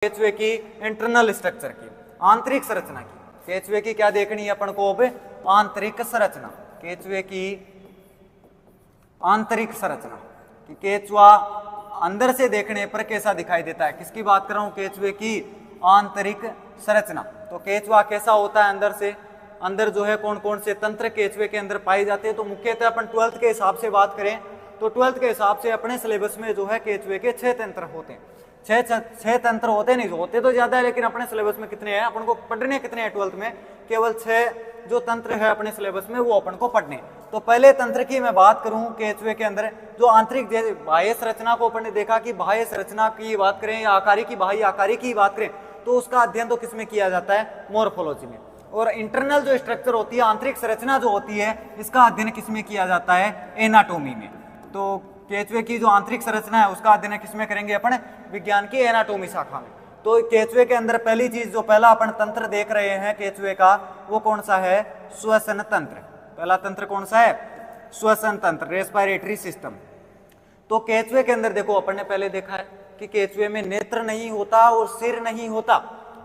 केचुए की internal structure की, आंतरिक संरचना की। केचुए की क्या देखनी है अपन को अब? आंतरिक संरचना। केचुए की आंतरिक संरचना कि केचुआ अंदर से देखने पर कैसा दिखाई देता है। किसकी बात कर रहा हूं? केचुए की आंतरिक संरचना। तो केचुआ कैसा होता है अंदर से? अंदर जो है कौन कौन से तंत्र केचुए के अंदर पाए जाते हैं? तो मुख्यतः अपन 12th के हिसाब से बात करें तो 12th के हिसाब से अपने सिलेबस में जो है केचुए के 6 तंत्र होते हैं। छह तंत्र होते नहीं, होते तो ज्यादा है, लेकिन अपने सिलेबस में कितने हैं? अपन को पढ़ने कितने हैं 12th में? केवल 6 जो तंत्र है अपने सिलेबस में वो अपन को पढ़ने। तो पहले तंत्र की मैं बात करूं केचुए के अंदर जो आंतरिक बाह्य संरचना को अपन ने देखा कि बाह्य संरचना की बात करें या आकारी की, बाह्य आकारी की बात करें तो उसका अध्ययन तो किसमें किया जाता है? मोर्फोलॉजी में। और इंटरनल जो स्ट्रक्चर होती है, आंतरिक संरचना जो होती है, इसका अध्ययन किसमें किया जाता है? एनाटोमी में। तो केचुए की जो आंतरिक संरचना है उसका अध्ययन किसमें करेंगे अपन? विज्ञान की एनाटोमी शाखा में। तो केचुए के अंदर पहली चीज जो पहला अपन तंत्र देख रहे हैं केचुए का, वो कौन सा है? श्वसन तंत्र। पहला तंत्र कौन सा है? श्वसन तंत्र, रेस्पिरेटरी सिस्टम। तो केचुए के अंदर देखो अपन ने पहले देखा है कि केचुए में नेत्र नहीं होता और सिर नहीं होता।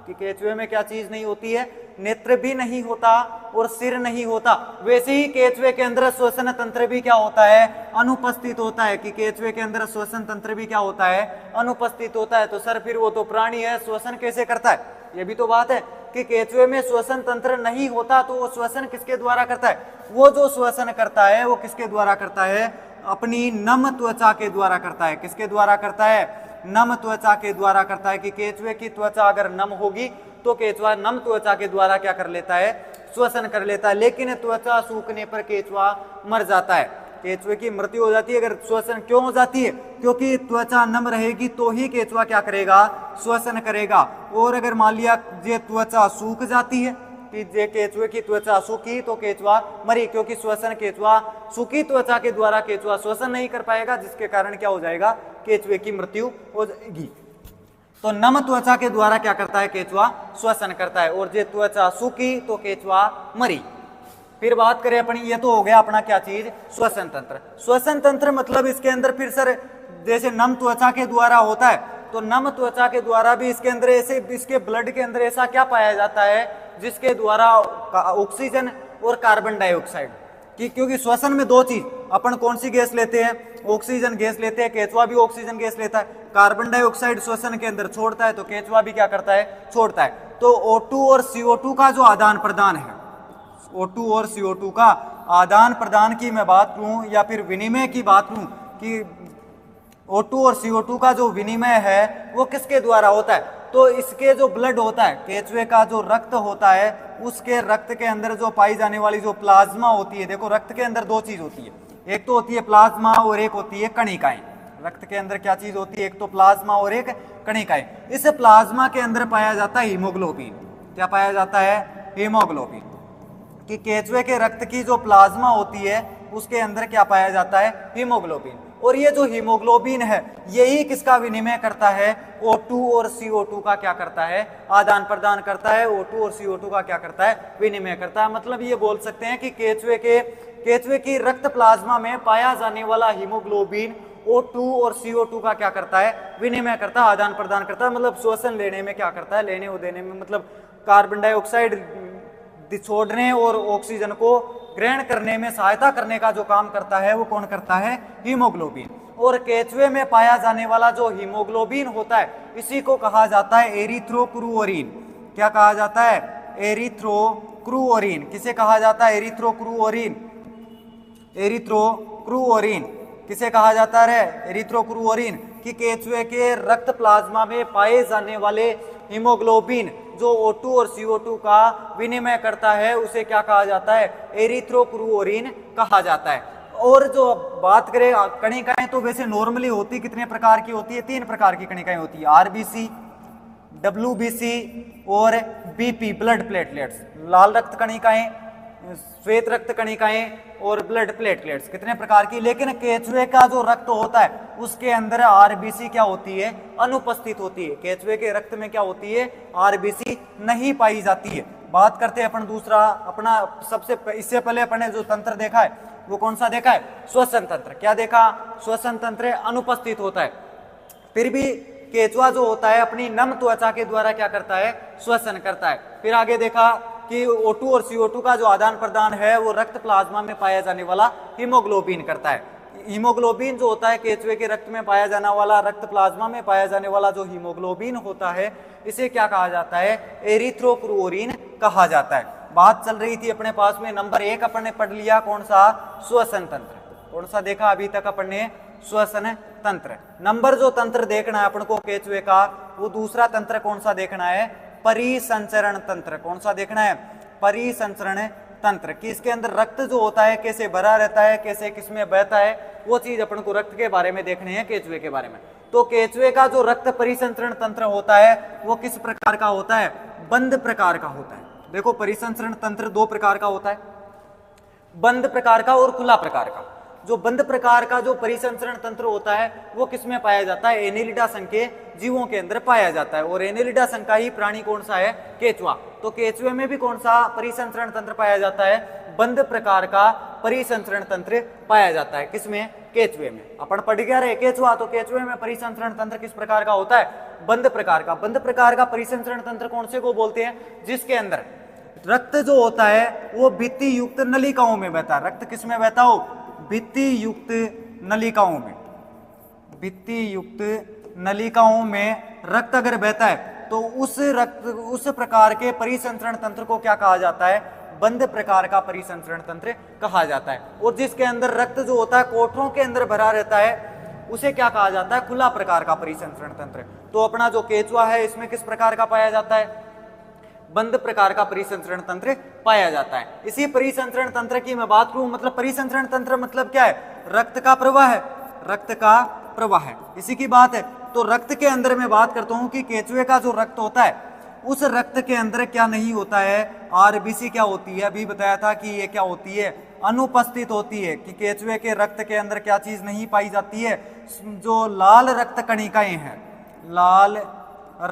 कि केचुए में क्या चीज नहीं होती है? नेत्र भी नहीं होता और सिर नहीं होता। वैसे ही केचुए के अंदर श्वसन तंत्र भी क्या होता है? अनुपस्थित होता है। कि केचुए के अंदर श्वसन तंत्र भी क्या होता है? अनुपस्थित होता है। तो सर फिर वो तो प्राणी है, श्वसन कैसे करता है? ये भी तो बात है कि केचुए में श्वसन तंत्र नहीं होता तो वो श्वसन किसके द्वारा करता है? वो जो श्वसन करता है वो किसके द्वारा करता है? अपनी नम त्वचा के द्वारा करता है। किसके द्वारा करता है? नम त्वचा के द्वारा करता है। कि केचुए की त्वचा अगर नम होगी तो केचुआ नम त्वचा के द्वारा क्या कर लेता है? श्वसन कर लेता है। लेकिन त्वचा सूखने पर केचुआ मर जाता है, केचुए की मृत्यु हो जाती है। अगर श्वसन क्यों हो जाती है? क्योंकि त्वचा नम रहेगी तो ही केचुआ क्या करेगा? श्वसन करेगा। और अगर मान लिया ये त्वचा सूख जाती है कि जे केचुए की त्वचा सूखी तो केचुआ मरी, क्योंकि श्वसन केचुआ सूखी त्वचा के द्वारा केचुआ श्वसन नहीं कर पाएगा, जिसके कारण क्या हो जाएगा? केचुए की मृत्यु हो जाएगी। तो नम त्वचा के द्वारा क्या करता है? केचुआ श्वसन करता है। और जे त्वचा सूखी तो केचुआ मरी। फिर बात करें अपनी, ये तो हो गया अपना क्या चीज? श्वसन तंत्र। श्वसन तंत्र मतलब इसके अंदर फिर सर जैसे नम त्वचा के द्वारा होता है तो नम त्वचा के द्वारा भी इसके अंदर ऐसे, इसके ब्लड के अंदर ऐसा क्या पाया जाता है जिसके द्वारा ऑक्सीजन और कार्बन डाइऑक्साइड की, क्योंकि श्वसन में दो चीज, अपन कौन सी गैस लेते हैं? ऑक्सीजन गैस लेते हैं। केचुआ भी ऑक्सीजन गैस लेता है। कार्बन डाइऑक्साइड श्वसन के अंदर छोड़ता है तो केचुआ भी क्या करता है? छोड़ता है। तो O2 और CO2 का जो आदान प्रदान है, O2 और CO2 का आदान प्रदान की मैं बात करूं या फिर विनिमय की बात करूं कि O2 और CO2 का जो विनिमय है वो किसके द्वारा होता है? तो इसके जो ब्लड होता है, केचुए का जो रक्त होता है, उसके रक्त के अंदर जो पाई जाने वाली जो प्लाज्मा होती है, देखो रक्त के अंदर दो चीज होती है, एक तो होती है प्लाज्मा और एक होती है कणिकाएं। रक्त के अंदर क्या चीज होती है? एक तो प्लाज्मा और एक कणिकाएं। इस प्लाज्मा के अंदर पाया जाता है हीमोग्लोबिन। क्या पाया जाता है? हीमोग्लोबिन। कि केचुए के रक्त की जो प्लाज्मा होती है उसके अंदर क्या पाया जाता है? हीमोग्लोबिन। और ये जो हीमोग्लोबिन है यही किसका विनिमय करता है? O2 और CO2 का क्या करता है? आदान प्रदान करता है। O2 और CO2 का क्या करता है? विनिमय करता है। मतलब ये बोल सकते हैं कि केचुए की रक्त प्लाज्मा में पाया जाने वाला हीमोग्लोबिन O2 और CO2 का क्या करता है? विनिमय करता है, आदान प्रदान करता है। मतलब श्वसन लेने में क्या करता है? लेने और देने में, मतलब कार्बन डाइऑक्साइड छोड़ने और ऑक्सीजन को ग्रहण करने में सहायता करने का जो काम करता है वो कौन करता है? हीमोग्लोबिन। और केचुए में पाया जाने वाला जो हीमोग्लोबिन होता है इसी को कहा जाता है एरिथ्रोक्रूओरिन। क्या कहा जाता है? एरिथ्रोक्रूओरिन। किसे कहा जाता है? एरिथ्रोक्रूओरिन। एरिथ्रोक्रूओरिन किसे कहा जाता है? एरिथ्रोक्रूओरिन। कि केचुए के रक्त प्लाज्मा में पाए जाने वाले हीमोग्लोबिन जो O2 और CO2 का विनिमय करता है उसे क्या कहा जाता है? एरिथ्रोक्रूओरिन कहा जाता है। और जो बात करें कणिकाएं तो वैसे नॉर्मली होती कितने प्रकार की होती है? 3 प्रकार की कणिकाएं होती है, RBC, WBC और BP, ब्लड प्लेटलेट्स। लाल रक्त कणिकाएं, श्वेत रक्त कणिकाएं और ब्लड प्लेटलेट्स, कितने प्रकार की। लेकिन केचुए का जो रक्त होता है उसके अंदर RBC क्या होती है? अनुपस्थित होती है। केचुए के रक्त में क्या होती है? RBC नहीं पाई जाती है। बात करते हैं अपन दूसरा अपना, सबसे इससे पहले अपन ने जो तंत्र देखा है वो कौन सा देखा है? श्वसन तंत्र। क्या देखा? श्वसन तंत्र अनुपस्थित होता है। फिर भी केचुआ जो होता है अपनी नम त्वचा के द्वारा क्या करता है, श्वसन करता है। फिर आगे देखा कि O2 और CO2 का जो आदान प्रदान है वो रक्त प्लाज्मा में पाया जाने वाला हीमोग्लोबिन करता है। हीमोग्लोबिन जो होता है केचुए के रक्त में पाया जाने वाला, रक्त प्लाज्मा में पाया जाने वाला जो हीमोग्लोबिन होता है, इसे क्या कहा जाता है, एरिथ्रोपोइटीन कहा जाता है। बात चल रही थी अपने पास में, नंबर 1 अपन ने पढ़ लिया कौन सा, श्वसन तंत्र। कौन सा देखा अभी तक अपन ने, श्वसन तंत्र। नंबर जो तंत्र देखना है अपन को केचुए का, वो दूसरा तंत्र कौन सा देखना है, परिसंचरण तंत्र। कौन सा देखना है, परिसंचरण तंत्र, कि इसके अंदर रक्त जो होता है कैसे भरा रहता है, कैसे किसमें बहता है, वो चीज अपन को रक्त के बारे में देखनी है, केचुए के बारे में। तो केचुए का जो रक्त परिसंचरण तंत्र होता है वो किस प्रकार का होता है, बंद प्रकार का होता है। देखो परिसंचरण तंत्र 2 प्रकार का होता है, बंद प्रकार का और खुला प्रकार का। जो बंद प्रकार का जो परिसंचरण तंत्र होता है वो किसमें पाया जाता है, एनेलिडा संघ के जीवों के अंदर पाया जाता है। और एनेलिडा संघ का ही प्राणी कौन सा है, केचुआ। तो केचुए में भी कौन सा परिसंचरण तंत्र पाया जाता है, बंद प्रकार का परिसंचरण तंत्र पाया जाता है। किसमें, केचुए में। अपन पढ़ गया रहे केचुआ, तो केचुए में परिसंचरण तंत्र किस प्रकार का होता है, बंद प्रकार का। बंद प्रकार का परिसंचरण तंत्र कौन से को बोलते हैं, जिसके अंदर रक्त जो होता है वो भित्ति युक्त नलिकाओं में बहता है। रक्त किसमें बहता हो, भित्ति युक्त नलिकाओं में। भित्ति युक्त नलिकाओं में रक्त अगर बहता है तो उस प्रकार के परिसंचरण तंत्र को क्या कहा जाता है, बंद प्रकार का परिसंचरण तंत्र कहा जाता है। और जिसके अंदर रक्त जो होता है कोठरों के अंदर भरा रहता है उसे क्या कहा जाता है, खुला प्रकार का परिसंचरण तंत्र। तो अपना जो केचुआ है इसमें किस प्रकार का पाया जाता है, बंद प्रकार का परिसंचरण तंत्र पाया जाता है। इसी परिसंचरण तंत्र की मैं बात करूं, मतलब परिसंचरण तंत्र मतलब क्या है, रक्त का प्रवाह है, रक्त का प्रवाह है, इसी की बात है। तो रक्त के अंदर मैं बात करता हूं कि केचुए का जो रक्त होता है उस रक्त के अंदर क्या नहीं होता है, आरबीसी क्या होती है, अभी बताया था कि ये क्या होती है, अनुपस्थित होती है। कि केचुए के रक्त के अंदर क्या चीज नहीं पाई जाती है, जो लाल रक्त कणिकाएं हैं, लाल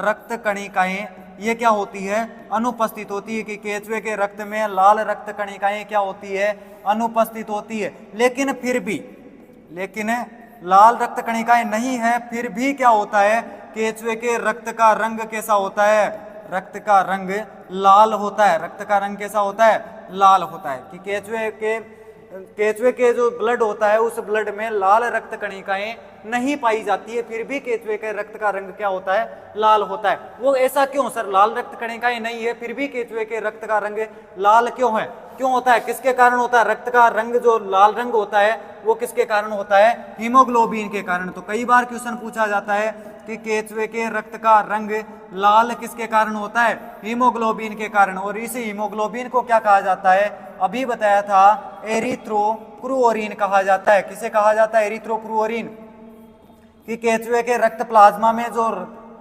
रक्त कणिकाएं ये क्या होती है, अनुपस्थित होती है। कि केचुए के रक्त में लाल रक्त कणिकाएं क्या होती है, अनुपस्थित होती है। लेकिन फिर भी, लेकिन लाल रक्त कणिकाएं नहीं है, फिर भी क्या होता है, केचुए के रक्त का रंग कैसा होता है, रक्त का रंग लाल होता है। रक्त का रंग कैसा होता है, लाल होता है। कि केचुए के जो ब्लड होता है उस ब्लड में लाल रक्त कणिकाएं नहीं पाई जाती है, फिर भी केचुए के रक्त का रंग क्या होता है, लाल होता है। वो ऐसा क्यों सर, लाल रक्त कणिकाएं नहीं है फिर भी केचुए के रक्त का रंग लाल क्यों है, क्यों होता है, किसके कारण होता है, रक्त का रंग जो लाल रंग होता है वो किसके कारण होता है, हीमोग्लोबिन के कारण। तो कई बार क्वेश्चन पूछा जाता है कि केचुए के रक्त का रंग लाल किसके कारण होता है, हीमोग्लोबिन के कारण। और इस हीमोग्लोबिन को क्या कहा जाता है, अभी बताया था, एरिथ्रोक्रुओरिन कहा जाता है। किसे कहा जाता है, एरिथ्रोक्रुओरिन। कि केचुए के रक्त प्लाज्मा में जो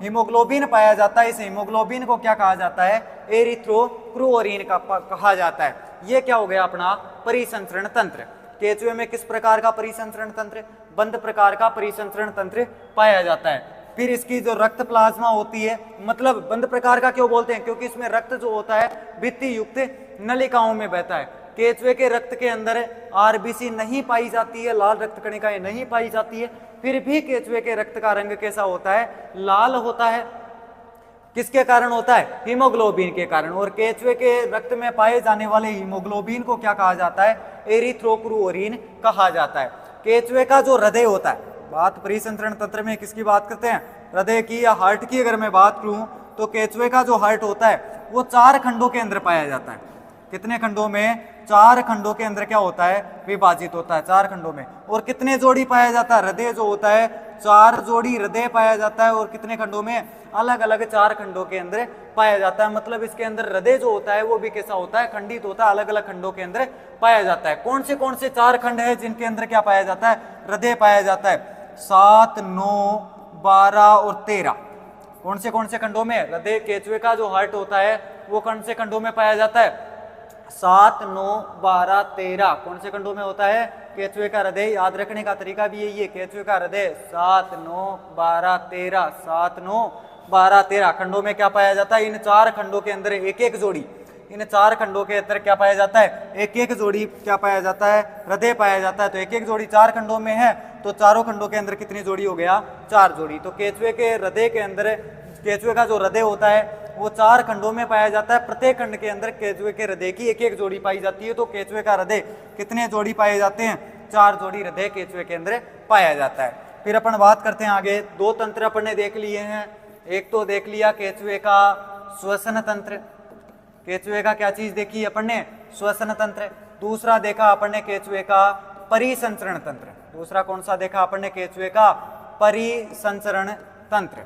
हीमोग्लोबिन पाया जाता है, इस हीमोग्लोबिन को क्या कहा जाता है, एरिथ्रोक्रुओरिन कहा जाता है। ये क्या हो गया अपना परिसंचरण तंत्र। केचुए में किस प्रकार का परिसंचरण तंत्र, बंद प्रकार का परिसंचरण तंत्र पाया जाता है। फिर इसकी जो रक्त प्लाज्मा होती है, मतलब बंद प्रकार का क्यों बोलते हैं, क्योंकि इसमें रक्त जो होता है भित्ति युक्त नलिकाओं में बहता है। केचुए के रक्त के अंदर आरबीसी नहीं पाई जाती है, लाल रक्त कणिकाएं नहीं पाई जाती है, फिर भी केचुए के रक्त का रंग कैसा होता है, लाल होता है। किसके कारण होता है, हीमोग्लोबिन के कारण। और केचुए के रक्त में पाए जाने वाले हीमोग्लोबिन को क्या कहा जाता है, एरिथ्रोक्रुओरिन कहा जाता है। केचुए का जो हृदय होता है, बात परिसंचरण तंत्र में किसकी बात करते हैं, हृदय की या हार्ट की अगर मैं बात करूं तो केचुए का जो हार्ट होता है वो 4 खंडों के अंदर पाया जाता है। कितने खंडों में, 4 खंडों के अंदर क्या होता है, विभाजित होता है 4 खंडों में। और कितने जोड़ी पाया जाता है, हृदय जो होता है 4 जोड़ी हृदय पाया जाता है। और कितने खंडों में, अलग अलग 4 खंडों के अंदर पाया जाता है। मतलब इसके अंदर हृदय जो होता है वो भी कैसा होता है, खंडित होता है, अलग अलग खंडों के अंदर पाया जाता है। कौन से 4 खंड है जिनके अंदर क्या पाया जाता है, हृदय पाया जाता है, 7, 9, 12 और 13। कौन से खंडों में, हृदय केचुए का जो हार्ट होता है वो कौन से खंडों में पाया जाता है, 7, 9, 12, 13। कौन से खंडों में होता है, केचुए का हृदय। याद रखने का तरीका भी यही है, केचुए का हृदय 7, 9, 12, 13, 7, 9, 12, 13 खंडों में क्या पाया जाता है। इन 4 खंडों के अंदर एक एक जोड़ी इन 4 खंडों के अंदर क्या पाया जाता है, एक एक जोड़ी क्या पाया जाता है, हृदय पाया जाता है। तो एक एक जोड़ी 4 खंडों में है, तो चारों खंडों के अंदर कितनी जोड़ी हो गया, 4 जोड़ी। तो केचुए के हृदय के अंदर, केचुए का जो हृदय होता है वो 4 खंडों में पाया जाता है। प्रत्येक खंड के अंदर केचुए के हृदय की एक एक जोड़ी पाई जाती है। तो केचुए का हृदय कितने जोड़ी पाए जाते हैं, 4 जोड़ी हृदय केचुए के अंदर पाया जाता है। फिर अपन बात करते हैं आगे, 2 तंत्र अपन ने देख लिए हैं। एक तो देख लिया केचुए का श्वसन तंत्र, केचुए का क्या चीज देखी अपन ने, श्वसन तंत्र। दूसरा देखा अपन ने केचुए का परिसंचरण तंत्र। दूसरा कौन सा देखा अपन ने, केचुए का परिसंचरण तंत्र।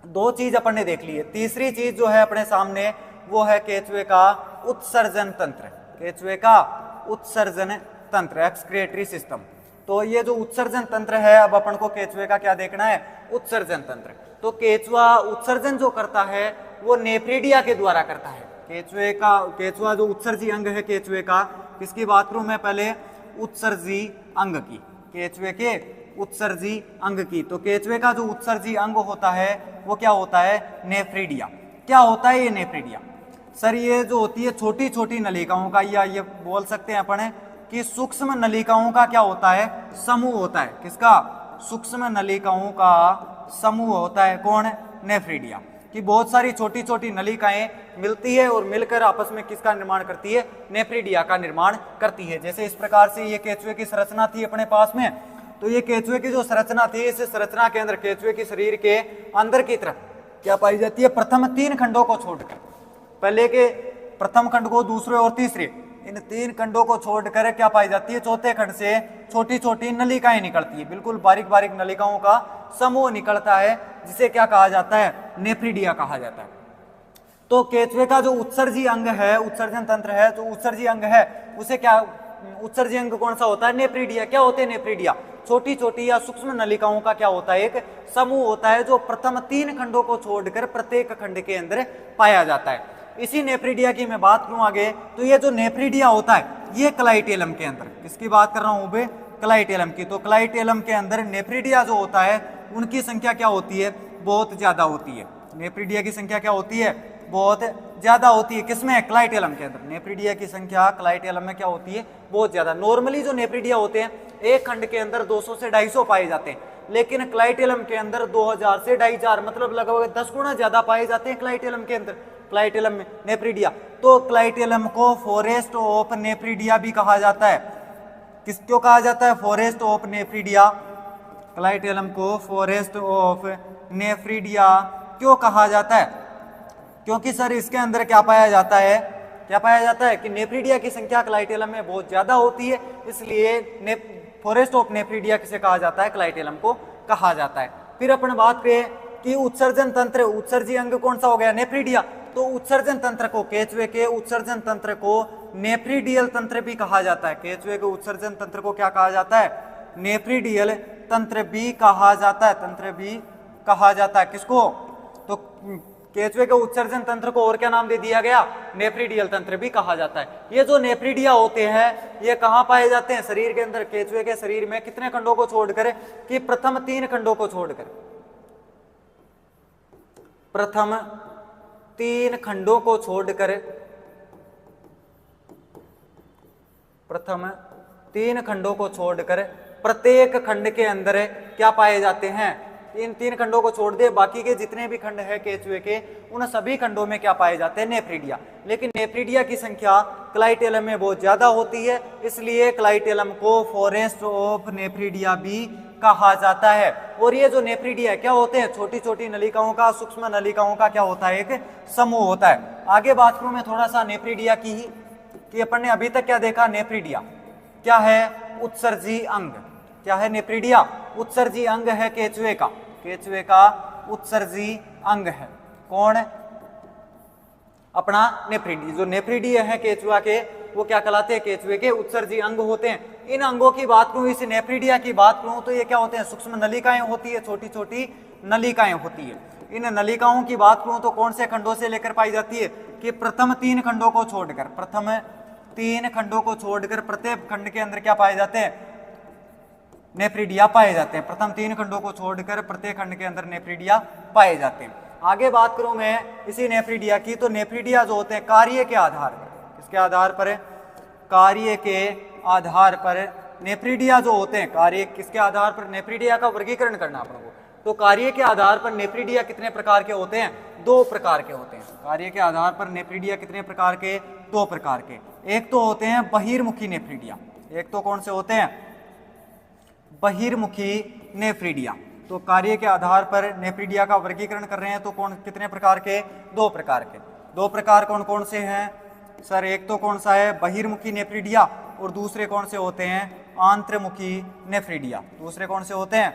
2 चीज अपन ने देख ली है। तीसरी चीज जो है अपने सामने वो है केचुए का उत्सर्जन तंत्र, केचुए का उत्सर्जन तंत्र, एक्सक्रीटरी सिस्टम। तो ये जो उत्सर्जन तंत्र है, अब अपन को केचुए का क्या देखना है, उत्सर्जन तंत्र। तो केचुआ उत्सर्जन जो करता है वो नेफ्रिडिया के द्वारा करता है। केचुआ जो उत्सर्जी अंग है केचुए का, किसकी बात करूं मैं पहले, उत्सर्जी अंग की, केचुए के उत्सर्जी अंग की। तो केचुए का जो उत्सर्जी अंग होता है वो क्या होता है, नेफ्रिडिया। क्या होता है ये नेफ्रिडिया, सर ये जो होती है छोटी छोटी नलिकाओं का, या ये बोल सकते हैं अपन कि सूक्ष्म नलिकाओं का क्या होता है, समूह होता है। किसका, सूक्ष्म नलिकाओं का समूह होता है। कौन, नेफ्रिडिया की बहुत सारी छोटी छोटी नलिकाएं मिलती है और मिलकर आपस में किसका निर्माण करती है, नेफ्रिडिया का निर्माण करती है। जैसे इस प्रकार से ये केचुए की संरचना थी अपने पास में। तो ये केचुए की जो संरचना थी, इस संरचना के अंदर केचुए की शरीर के अंदर की तरफ क्या पाई जाती है, प्रथम 3 खंडों को छोड़कर, पहले के प्रथम खंड को, दूसरे और तीसरे, इन 3 खंडों को छोड़कर क्या पाई जाती है, चौथे खंड से छोटी छोटी नलिकाएं निकलती है। बिल्कुल बारीक बारीक नलिकाओं का समूह निकलता है, जिसे क्या कहा जाता है, नेफ्रिडिया कहा जाता है। तो केचुए का जो उत्सर्जी अंग है, उत्सर्जन तंत्र है, तो उत्सर्जी अंग है उसे क्या, उत्सर्जी अंग कौन सा होता है, नेफ्रिडिया। क्या होते हैं नेफ्रिडिया, छोटी छोटी या सूक्ष्म नलिकाओं का क्या होता है, एक समूह होता है, जो प्रथम 3 खंडों को छोड़कर प्रत्येक खंड के अंदर पाया जाता है। इसी नेफ्रिडिया की मैं बात करूं आगे, तो ये जो नेफ्रिडिया होता है ये क्लाइटेलम के अंदर, किसकी बात कर रहा हूं बे, क्लाइटेलम की। तो क्लाइटेलम के अंदर नेफ्रिडिया जो होता है उनकी संख्या क्या होती है, बहुत ज्यादा होती है। नेफ्रिडिया की संख्या क्या होती है, बहुत ज्यादा होती है। किसमें, क्लाइटेलम के अंदर। नेफ्रिडिया की संख्या क्लाइटेलम में क्या होती है, बहुत ज्यादा। नॉर्मली जो नेफ्रिडिया होते हैं एक खंड के अंदर 200 से 250 पाए जाते हैं, लेकिन क्लाइटेलम के अंदर 2000 से 2500, मतलब लगभग 10 गुना ज्यादा पाए जाते हैं क्लाइटेलम के अंदर, क्लाइटेलम में नेफ्रिडिया। तो क्लाइटेलम को फॉरेस्ट ऑफ नेफ्रिडिया भी कहा जाता है। किस क्यों कहा जाता है, फॉरेस्ट ऑफ नेफ्रिडिया। क्लाइटेलम को फॉरेस्ट ऑफ नेफ्रिडिया क्यों कहा जाता है, क्योंकि सर इसके अंदर क्या पाया जाता है, क्या पाया जाता है कि नेफ्रिडिया की संख्या क्लाइटेलम में बहुत ज्यादा होती है, इसलिए फॉरेस्ट ऑफ नेफ्रिडिया किसे कहा जाता है, क्लाइटेलम को कहा जाता है। फिर अपन बात करें कि उत्सर्जन तंत्र, उत्सर्जी अंग कौन सा हो गया, नेफ्रिडिया। तो उत्सर्जन तंत्र को, केचुए के उत्सर्जन तंत्र को नेफ्रिडियल तंत्र भी कहा जाता है। केचुए के उत्सर्जन तंत्र को क्या कहा जाता है, नेफ्रिडियल तंत्र भी कहा जाता है, तंत्र भी कहा जाता है। किसको, तो केचुए के उत्सर्जन तंत्र को और क्या नाम दे दिया गया, नेफ्रिडियल तंत्र भी कहा जाता है। ये जो नेफ्रिडिया होते हैं ये कहाँ पाए जाते हैं, शरीर के अंदर। केचुए के शरीर में कितने खंडों को छोड़कर, कि प्रथम 3 खंडों को छोड़कर, प्रथम 3 खंडों को छोड़कर, प्रथम 3 खंडों को छोड़कर प्रत्येक खंड के अंदर क्या पाए जाते हैं, इन 3 खंडों को छोड़ दे, बाकी के जितने भी खंड है केचुए के, उन सभी खंडों में क्या पाए जाते हैं, नेफ्रिडिया। लेकिन नेफ्रिडिया की संख्या क्लाइटेलम में बहुत ज्यादा होती है, इसलिए क्लाइटेलम को फॉरेस्ट ऑफ नेफ्रिडिया भी कहा जाता है। और ये जो नेफ्रिडिया क्या होते हैं, छोटी छोटी नलिकाओं का, सूक्ष्म नलिकाओं का क्या होता है, एक समूह होता है। आगे बात करूं मैं थोड़ा सा नेफ्रिडिया की ही, कि अपन ने अभी तक क्या देखा, नेफ्रिडिया क्या है, उत्सर्जी अंग। क्या है नेफ्रिडिया, उत्सर्जी अंग है केचुए का, केचुए का उत्सर्जी अंग है। कौन, अपना नेफ्रिडी। जो नेफ्रिडी है केचुआ के, वो क्या कहलाते हैं, केचुए के उत्सर्जी अंग होते हैं। इन अंगों की बात करूं, इस नेफ्रिडिया की बात करूं, तो ये क्या होते हैं, सूक्ष्म नलिकाएं होती है, छोटी छोटी नलिकाएं होती है। इन नलिकाओं की बात करूं तो कौन से खंडों से लेकर पाई जाती है, कि प्रथम 3 खंडों को छोड़कर, प्रथम 3 खंडों को छोड़कर प्रत्येक खंड के अंदर क्या पाए जाते हैं, नेफ्रिडिया पाए जाते हैं। प्रथम 3 खंडों को छोड़कर प्रत्येक खंड के अंदर नेफ्रिडिया पाए जाते हैं। आगे बात करूं मैं इसी नेफ्रिडिया की, तो नेफ्रिडिया जो होते हैं कार्य के आधार पर, किसके आधार पर? कार्य के आधार पर नेफ्रिडिया जो होते हैं, कार्य किसके आधार पर? नेफ्रिडिया का वर्गीकरण करना अपन को। तो कार्य के आधार पर नेफ्रिडिया कितने प्रकार के होते हैं? 2 प्रकार के होते हैं। कार्य के आधार पर नेफ्रिडिया कितने प्रकार के? 2 प्रकार के। एक तो होते हैं बहिर्मुखी नेफ्रिडिया, एक तो कौन से होते हैं? बहिर्मुखी नेफ्रिडिया। तो कार्य के आधार पर नेफ्रिडिया का वर्गीकरण कर रहे हैं, तो कौन कितने प्रकार के? 2 प्रकार के। 2 प्रकार कौन कौन से हैं सर? एक तो कौन सा है? बहिर्मुखी नेफ्रिडिया, और दूसरे कौन से होते हैं? आंतरमुखी नेफ्रिडिया। दूसरे कौन से होते हैं?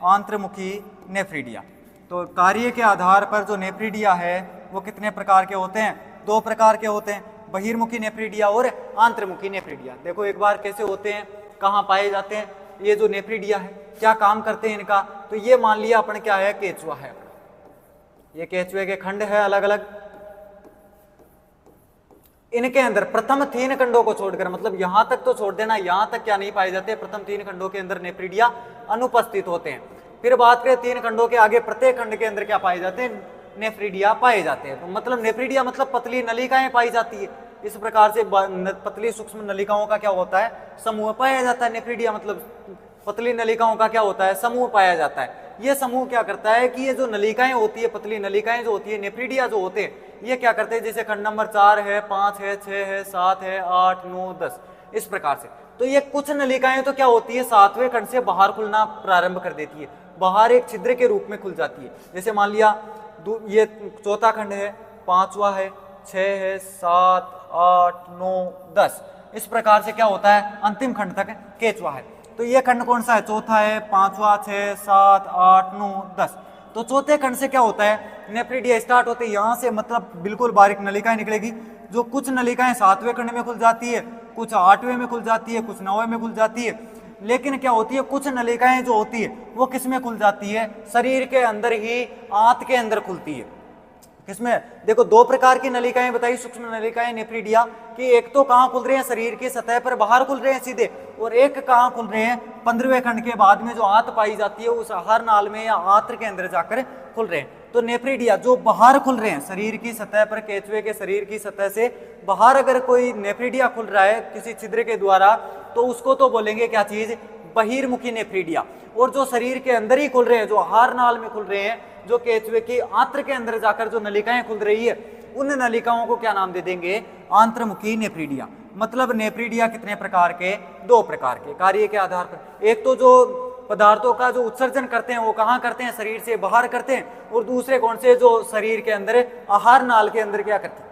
आंतरमुखी नेफ्रिडिया। तो कार्य के आधार पर जो नेफ्रिडिया है वो कितने प्रकार के होते हैं? 2 प्रकार के होते हैं, बहिर्मुखी नेफ्रिडिया और आंतरमुखी नेफ्रिडिया। देखो एक बार कैसे होते हैं, कहाँ पाए जाते हैं ये जो नेफ्रिडिया है, क्या काम करते हैं इनका? तो ये मान लिया अपन क्या है? केचुआ है। ये केचुए के खंड है अलग अलग। इनके अंदर प्रथम 3 खंडों को छोड़कर, मतलब यहां तक तो छोड़ देना, यहां तक क्या नहीं पाए जाते? प्रथम 3 खंडों के अंदर नेफ्रिडिया अनुपस्थित होते हैं। फिर बात करें 3 खंडों के आगे, प्रत्येक खंड के अंदर क्या पाए जाते हैं? नेफ्रिडिया पाए जाते हैं। तो मतलब नेफ्रिडिया मतलब पतली नलिकाएं पाई जाती है। इस प्रकार से पतली सूक्ष्म नलिकाओं का क्या होता है? समूह पाया जाता है। नेफ्रिडिया मतलब पतली नलिकाओं का क्या होता है? समूह पाया जाता है। ये समूह क्या करता है कि ये जो नलिकाएं होती है, पतली नलिकाएं जो होती है, नेफ्रिडिया जो होते हैं, ये क्या करते हैं? जैसे खंड नंबर 4 है, 5 है, 6 है, 7 है, 8, 9, 10, इस प्रकार से। तो ये कुछ नलिकाएं तो क्या होती है? 7वें खंड से बाहर खुलना प्रारंभ कर देती है, बाहर एक छिद्र के रूप में खुल जाती है। जैसे मान लिया ये 4था खंड है, 5वां है, 6 है, 7, 8, 9, 10, इस प्रकार से क्या होता है? अंतिम खंड तक केचुआ है। तो ये खंड कौन सा है? 4था है, 5वां, 6, 7, 8, 9, 10। तो चौथे खंड से क्या होता है? नेफ्रिडिया स्टार्ट होते हैं, यहाँ से मतलब बिल्कुल बारीक नलिकाएं निकलेगी, जो कुछ नलिकाएं 7वें खंड में खुल जाती है, कुछ 8वें में खुल जाती है, कुछ 9वें में खुल जाती है। लेकिन क्या होती है? कुछ नलिकाएं जो होती है वो किस में खुल जाती है? शरीर के अंदर ही, आंत के अंदर खुलती है। किसमें? देखो 2 प्रकार की नलिकाएं बताई, सूक्ष्म नलिकाएं नेफ्रिडिया की। एक तो कहाँ खुल रहे हैं? शरीर की सतह पर बाहर खुल रहे हैं सीधे, और एक कहाँ खुल रहे हैं? 15वें खंड के बाद में जो आंत पाई जाती है उस आहार नाल में या आंत्र के अंदर जाकर खुल रहे हैं। तो नेफ्रिडिया जो बाहर खुल रहे हैं शरीर की सतह पर, केचुए के शरीर की सतह से बाहर अगर कोई नेफ्रिडिया खुल रहा है किसी छिद्र के द्वारा, तो उसको तो बोलेंगे क्या चीज? बहिर्मुखी नेफ्रिडिया। और जो शरीर के अंदर ही खुल रहे हैं, जो आहार नाल में खुल रहे हैं, जो केचुए की आंत्र के अंदर जाकर जो नलिकाएं खुल रही है, उन नलिकाओं को क्या नाम दे देंगे? आंत्रमुखी नेफ्रिडिया। मतलब नेफ्रिडिया कितने प्रकार के? 2 प्रकार के, कार्य के आधार पर। एक तो जो पदार्थों का जो उत्सर्जन करते हैं वो कहाँ करते हैं? शरीर से बाहर करते हैं। और दूसरे कौन से? जो शरीर के अंदर आहार नाल के अंदर क्या करते हैं?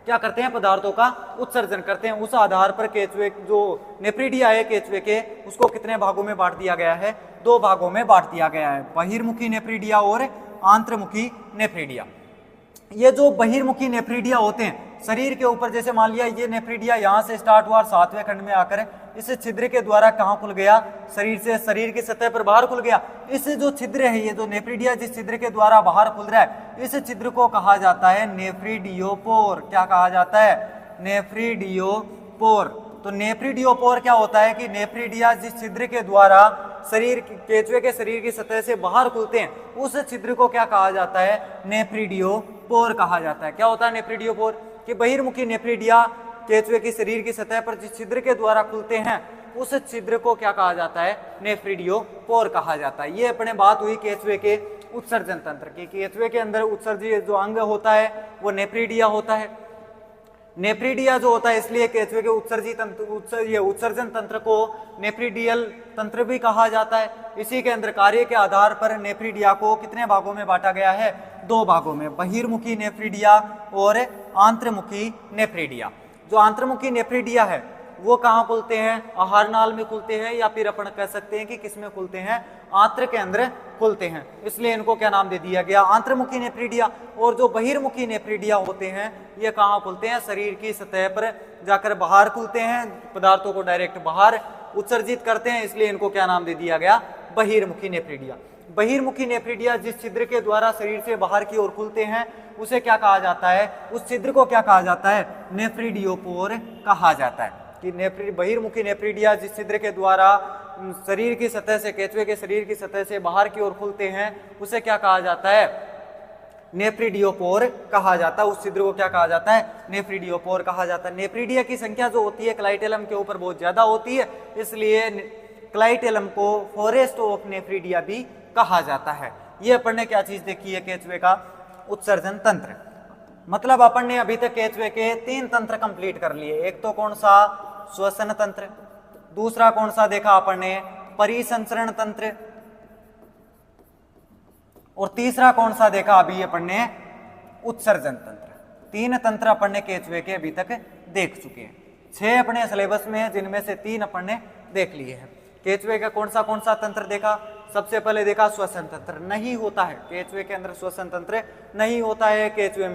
क्या करते हैं? पदार्थों का उत्सर्जन करते हैं। उस आधार पर केचुए जो नेफ्रिडिया है केचुए के, उसको कितने भागों में बांट दिया गया है? 2 भागों में बांट दिया गया है, बहिर्मुखी नेफ्रिडिया और आंतरमुखी नेफ्रिडिया। ये जो बहिर्मुखी नेफ्रिडिया होते हैं शरीर के ऊपर, जैसे मान लिया ये नेफ्रिडिया यहाँ से स्टार्ट हुआ और 7वें खंड में आकर इस छिद्र के द्वारा कहाँ खुल गया? शरीर से, शरीर की सतह पर बाहर खुल गया। इस जो छिद्र है, ये जो नेफ्रिडिया जिस छिद्र के द्वारा बाहर खुल रहा है, इस छिद्र को कहा जाता है नेफ्रिडियोपोर। क्या कहा जाता है? नेफ्रिडियोपोर। तो नेफ्रिडियोपोर क्या होता है कि नेफ्रिडिया जिस छिद्र के द्वारा शरीर, केचुए के शरीर की सतह से बाहर खुलते हैं, उस छिद्र को क्या कहा जाता है? नेफ्रिडियोपोर कहा जाता है। क्या होता है नेफ्रिडियोपोर? कि बहिर्मुखी नेफ्रिडिया केचुए की शरीर की सतह पर जिस छिद्र के द्वारा खुलते हैं, उस छिद्र को क्या कहा जाता है? नेफ्रिडियोपोर कहा जाता है। ये अपने बात हुई केचुए के उत्सर्जन तंत्र की। केचुए के अंदर उत्सर्जित जो अंग होता है वो नेफ्रिडिया होता है। नेफ्रिडिया जो होता है, इसलिए केचुए के उत्सर्जन तंत्र को नेफ्रिडियल तंत्र भी कहा जाता है। इसी के अंदर कार्य के आधार पर नेफ्रिडिया को कितने भागों में बांटा गया है? 2 भागों में, बहिर्मुखी नेफ्रिडिया और आंतरमुखी नेफ्रिडिया। जो आंतरमुखी नेफ्रिडिया है वो कहाँ खुलते हैं? आहार नाल में खुलते हैं, या फिर अपन कह सकते हैं कि किसमें खुलते हैं? आंत्र के अंदर खुलते हैं, इसलिए इनको क्या नाम दे दिया गया? आंतरमुखी नेफ्रिडिया। और जो बहिर्मुखी नेफ्रिडिया होते हैं ये कहाँ खुलते हैं? शरीर की सतह पर जाकर बाहर खुलते हैं, पदार्थों को डायरेक्ट बाहर उत्सर्जित करते हैं, इसलिए इनको क्या नाम दे दिया गया? बहिर्मुखी नेफ्रिडिया। बहिर्मुखी नेफ्रिडिया जिस छिद्र के द्वारा शरीर से बाहर की ओर खुलते हैं उसे क्या कहा जाता है? उस छिद्र को क्या कहा जाता है? नेफ्रिडियोपोर कहा जाता है। कि बहिर्मुखी नेफ्रिडिया जिस छिद्र के द्वारा शरीर की सतह से, केचुए के शरीर की सतह से बाहर की ओर खुलते हैं, उसे क्या कहा जाता है? नेफ्रिडियोपोर कहा जाता है। उस छिद्र को क्या कहा जाता है? नेफ्रिडियोपोर कहा जाता है। नेफ्रिडिया की संख्या जो होती है क्लाइटेलम के ऊपर बहुत ज्यादा होती है, इसलिए क्लाइटेलम को फॉरेस्ट ऑफ नेफ्रिडिया भी कहा जाता है। ये अपन ने क्या चीज देखी है? केचुए का उत्सर्जन तंत्र। मतलब अपन ने अभी तक केचुए के 3 तंत्र कंप्लीट कर लिए। एक तो कौन सा? श्वसन तंत्र। दूसरा कौन सा देखा अपन ने? परिसंचरण तंत्र। और तीसरा कौन सा देखा अभी अपन ने? उत्सर्जन तंत्र। 3 तंत्र अपन ने केचुए के अभी तक देख चुके हैं। 6 अपने सिलेबस में है, जिनमें से 3 अपन ने देख लिए हैं। केचुए का कौन सा तंत्र देखा? सबसे पहले देखा श्वसन तंत्र। नहीं होता है केचुए के अंदर, श्वसन तंत्र नहीं होता है केचुए में।